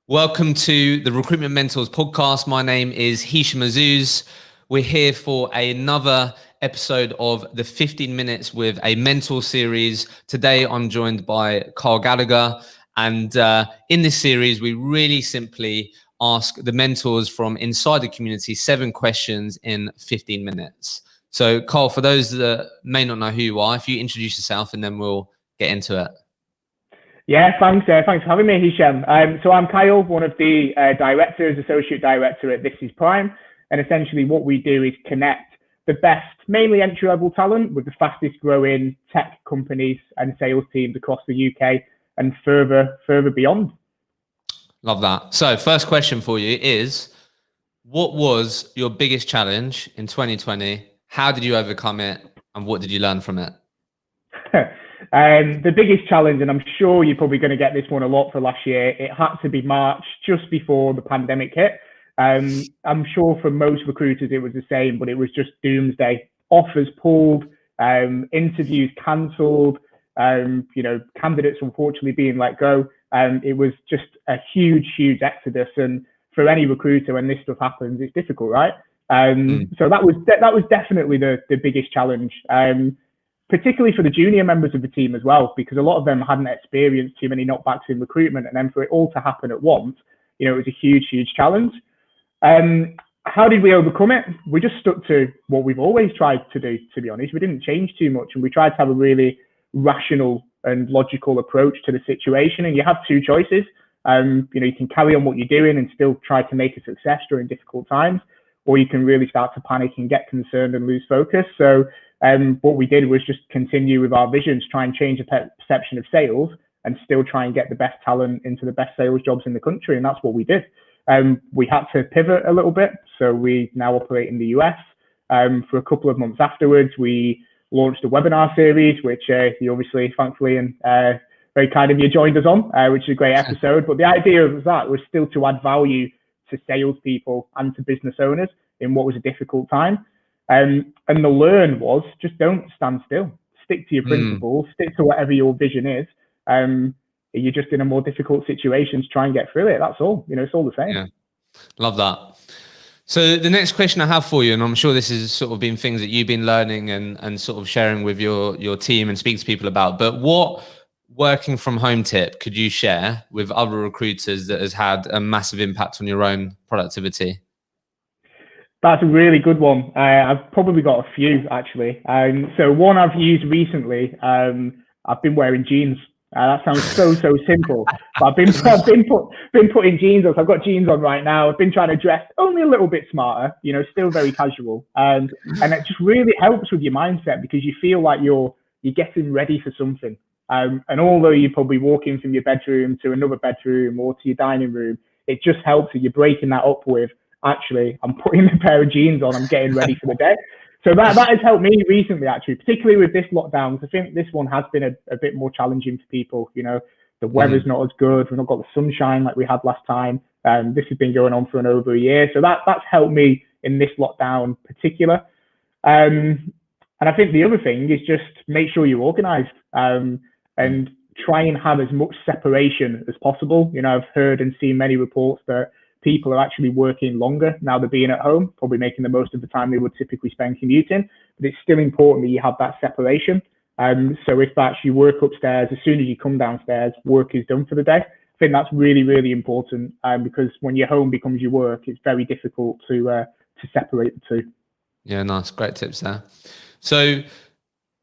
Welcome to the Recruitment Mentors podcast. My name is Hisham Azuz. We're here for another episode of the 15 Minutes with a Mentor series. Today, I'm joined by Gallagher. And in this series, we really simply ask the mentors from inside the community 7 questions in 15 minutes. So, Carl, for those that may not know who you are, if you introduce yourself and then we'll get into it. Yeah, thanks for having me, Hisham. So I'm Kyle, one of the directors, associate director at This Is Prime. And essentially what we do is connect the best, mainly entry-level talent with the fastest growing tech companies and sales teams across the UK and further beyond. Love that. So first question for you is, what was your biggest challenge in 2020? How did you overcome it? And what did you learn from it? The biggest challenge, and I'm sure you're probably going to get this one a lot for last year, it had to be March, just before the pandemic hit. I'm sure for most recruiters it was the same, but it was just doomsday. Offers pulled, interviews cancelled, candidates unfortunately being let go. It was just a huge exodus. And for any recruiter, when this stuff happens, it's difficult, right? So that was definitely the biggest challenge. Particularly for the junior members of the team as well, because a lot of them hadn't experienced too many knockbacks in recruitment, and then for it all to happen at once, it was a huge challenge. How did we overcome it? We just stuck to what we've always tried to do, to be honest. We didn't change too much, and we tried to have a really rational and logical approach to the situation. And you have 2 choices. You can carry on what you're doing and still try to make a success during difficult times, or you can really start to panic and get concerned and lose focus. So what we did was just continue with our visions, try and change the perception of sales and still try and get the best talent into the best sales jobs in the country. And that's what we did. We had to pivot a little bit. So we now operate in the US. For a couple of months afterwards, we launched a webinar series, which you obviously, thankfully, and very kind of you joined us on, which is a great episode. But the idea of that was still to add value to salespeople and to business owners in what was a difficult time. And the learn was just don't stand still. Stick to your principles. Stick to whatever your vision is. You're just in a more difficult situation to try and get through it. That's all. It's all the same. Yeah, love that. So the next question I have for you, and I'm sure this has sort of been things that you've been learning and sort of sharing with your team and speaking to people about, but what working from home tip could you share with other recruiters that has had a massive impact on your own productivity? That's a really good one. I've probably got a few actually. So one I've used recently, I've been wearing jeans. That sounds so simple. But I've been putting jeans on. So I've got jeans on right now. I've been trying to dress only a little bit smarter, still very casual. And it just really helps with your mindset because you feel like you're getting ready for something. And although you're probably walking from your bedroom to another bedroom or to your dining room, it just helps that you're breaking that up with, actually, I'm putting a pair of jeans on, I'm getting ready for the day. So that has helped me recently, actually, particularly with this lockdown. I think this one has been a bit more challenging for people. The weather's not as good. We've not got the sunshine like we had last time. This has been going on for over a year. So that's helped me in this lockdown particular. And I think the other thing is just make sure you're organized and try and have as much separation as possible. I've heard and seen many reports that people are actually working longer now they're being at home, probably making the most of the time they would typically spend commuting, but it's still important that you have that separation. So if that's you work upstairs, as soon as you come downstairs, work is done for the day. I think that's really important because when your home becomes your work, it's very difficult to separate the two. Yeah, nice. Great tips there. So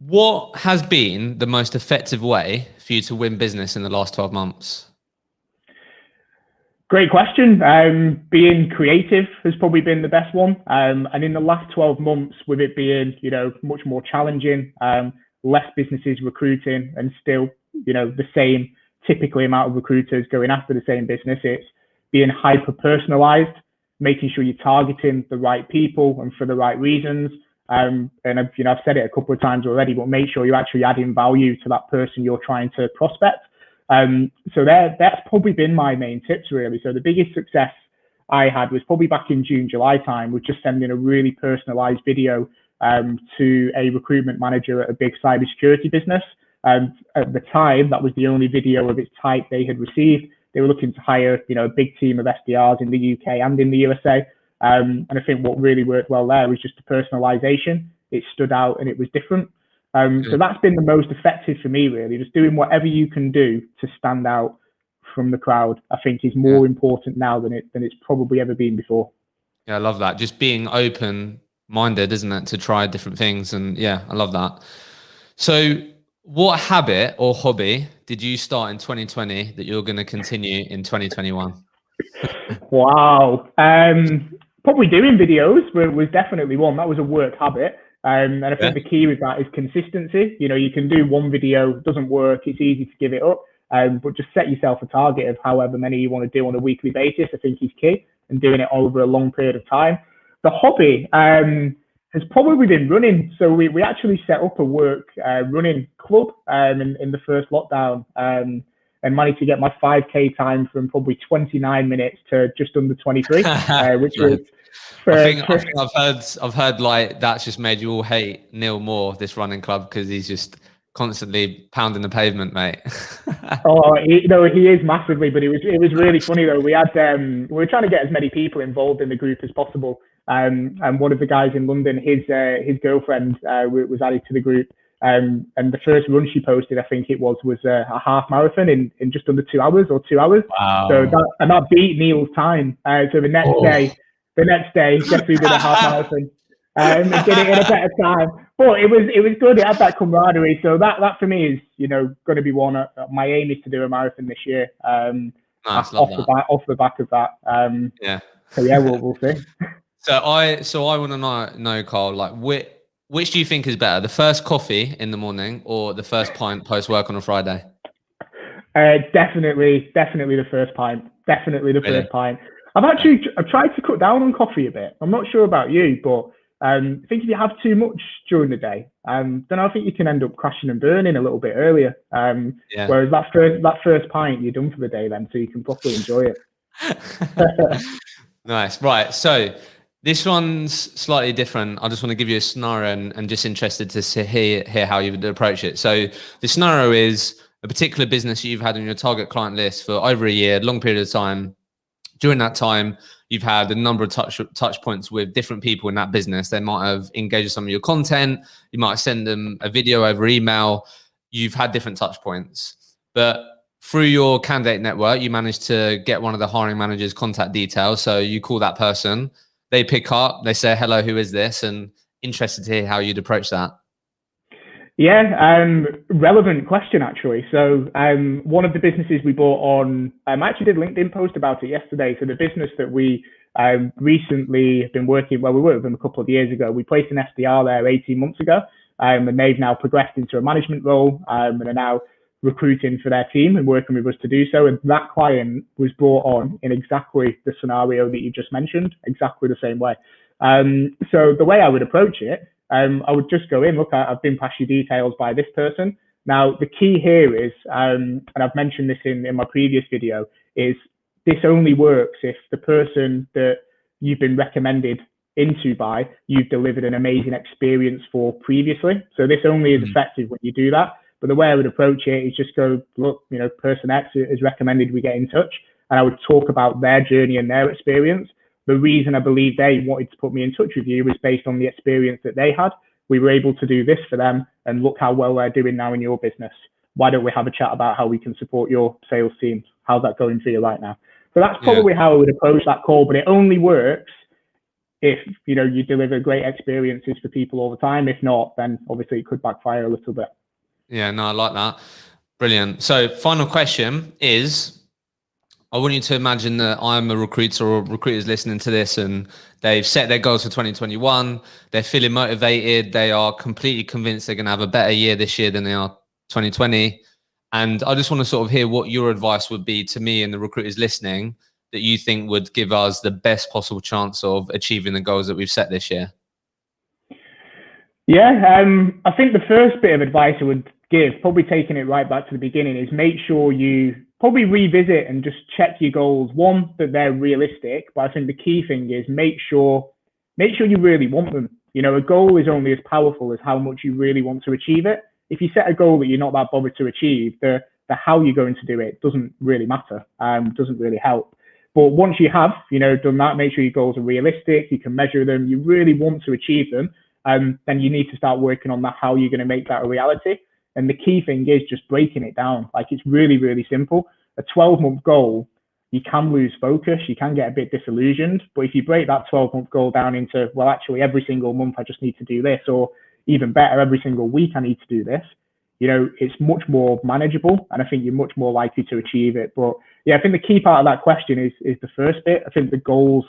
what has been the most effective way for you to win business in the last 12 months? Great question. Being creative has probably been the best one. And in the last 12 months, with it being, much more challenging, less businesses recruiting and still, the same typically amount of recruiters going after the same business, it's being hyper personalized, making sure you're targeting the right people and for the right reasons. And I've said it a couple of times already, but make sure you're actually adding value to that person you're trying to prospect. So that's probably been my main tips really. So the biggest success I had was probably back in June, July time, with just sending a really personalized video to a recruitment manager at a big cybersecurity business. At the time, that was the only video of its type they had received. They were looking to hire, a big team of SDRs in the UK and in the USA. And I think what really worked well there was just the personalization. It stood out and it was different. So that's been the most effective for me, really. Just doing whatever you can do to stand out from the crowd, I think, is more important now than it's probably ever been before. Yeah, I love that. Just being open-minded, isn't it, to try different things? And yeah, I love that. So what habit or hobby did you start in 2020 that you're going to continue in 2021? Wow. Probably doing videos was definitely one. That was a work habit. And I think the key with that is consistency. You can do one video, doesn't work, it's easy to give it up. But just set yourself a target of however many you want to do on a weekly basis, I think is key, and doing it over a long period of time. The hobby has probably been running. So we actually set up a work running club in the first lockdown and managed to get my 5K time from probably 29 minutes to just under 23, which was... I think I've heard like that's just made you all hate Neil more, this running club, because he's just constantly pounding the pavement, mate. He is massively, but it was really funny though. We were trying to get as many people involved in the group as possible. And one of the guys in London, his girlfriend was added to the group. And the first run she posted, I think it was a half marathon in just under 2 hours or 2 hours. Wow. So that beat Neil's time. So the next day, guess who did a half marathon? And did it in a better time. But it was good. It had that camaraderie. So that for me is, going to be one. My aim is to do a marathon this year. Nice, off the back of that. So yeah, we'll see. So I want to know, Carl, like which do you think is better, the first coffee in the morning or the first pint post work on a Friday? Definitely the first pint. Definitely the first pint. I've tried to cut down on coffee a bit. I'm not sure about you, but I think if you have too much during the day, then I think you can end up crashing and burning a little bit earlier. Whereas that first pint, you're done for the day then, so you can properly enjoy it. Nice. Right. So this one's slightly different. I just want to give you a scenario and just interested to hear how you would approach it. So the scenario is a particular business you've had on your target client list for over a year, long period of time. During that time, you've had a number of touch points with different people in that business. They might have engaged with some of your content. You might send them a video over email. You've had different touch points. But through your candidate network, you managed to get one of the hiring manager's contact details. So you call that person. They pick up. They say, hello, who is this? And interested to hear how you'd approach that. Yeah, relevant question, actually. So one of the businesses we bought on, I actually did a LinkedIn post about it yesterday. So the business that we recently have been working, we worked with them a couple of years ago. We placed an SDR there 18 months ago, and they've now progressed into a management role and are now recruiting for their team and working with us to do so. And that client was brought on in exactly the scenario that you just mentioned, exactly the same way. So the way I would approach it, I would just go in, look, I've been passed your details by this person. Now, the key here is, and I've mentioned this in my previous video, is this only works if the person that you've been recommended into by, you've delivered an amazing experience for previously. So this only is effective when you do that. But the way I would approach it is just go, look, person X has recommended we get in touch. And I would talk about their journey and their experience. The reason I believe they wanted to put me in touch with you was based on the experience that they had. We were able to do this for them, and look how well they're doing now in your business. Why don't we have a chat about how we can support your sales team? How's that going for you right now? So that's probably how I would approach that call, but it only works if you deliver great experiences for people all the time. If not, then obviously it could backfire a little bit. Yeah, no, I like that. Brilliant. So final question is, I want you to imagine that I'm a recruiter or recruiters listening to this and they've set their goals for 2021. They're feeling motivated. They are completely convinced they're going to have a better year this year than they are 2020. And I just want to sort of hear what your advice would be to me and the recruiters listening that you think would give us the best possible chance of achieving the goals that we've set this year. Yeah, I think the first bit of advice I would give, probably taking it right back to the beginning, is make sure you probably revisit and just check your goals. One, that they're realistic, but I think the key thing is make sure you really want them. A goal is only as powerful as how much you really want to achieve it. If you set a goal that you're not that bothered to achieve, the the how you're going to do it doesn't really matter, doesn't really help. But once you have, done that, make sure your goals are realistic, you can measure them, you really want to achieve them, then you need to start working on that how you're going to make that a reality. And the key thing is just breaking it down. Like, it's really, really simple. A 12-month goal, you can lose focus, you can get a bit disillusioned. But if you break that 12-month goal down into, well, actually, every single month I just need to do this, or even better, every single week I need to do this, it's much more manageable, and I think you're much more likely to achieve it. But yeah, I think the key part of that question is the first bit. I think the goals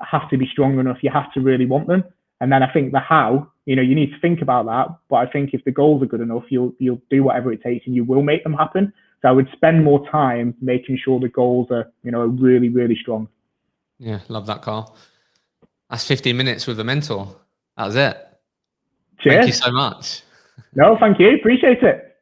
have to be strong enough. You have to really want them. And then I think the how, you need to think about that. But I think if the goals are good enough, you'll do whatever it takes and you will make them happen. So I would spend more time making sure the goals are, are really, really strong. Yeah, love that, Carl. That's 15 minutes with a mentor. That was it. Cheers. Thank you so much. No, thank you. Appreciate it.